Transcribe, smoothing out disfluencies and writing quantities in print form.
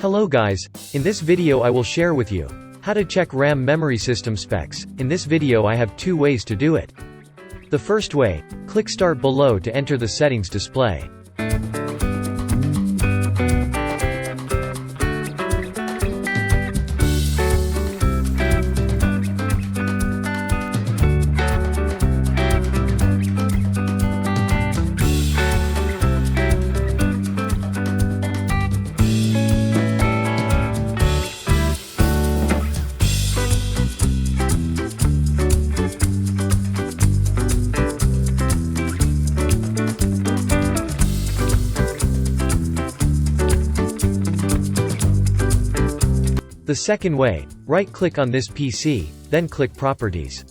Hello guys, in this video I will share with you how to check RAM memory system specs. In this video I have two ways to do it. The first way, click Start below to enter the settings display. The second way, right-click on this PC, then click Properties.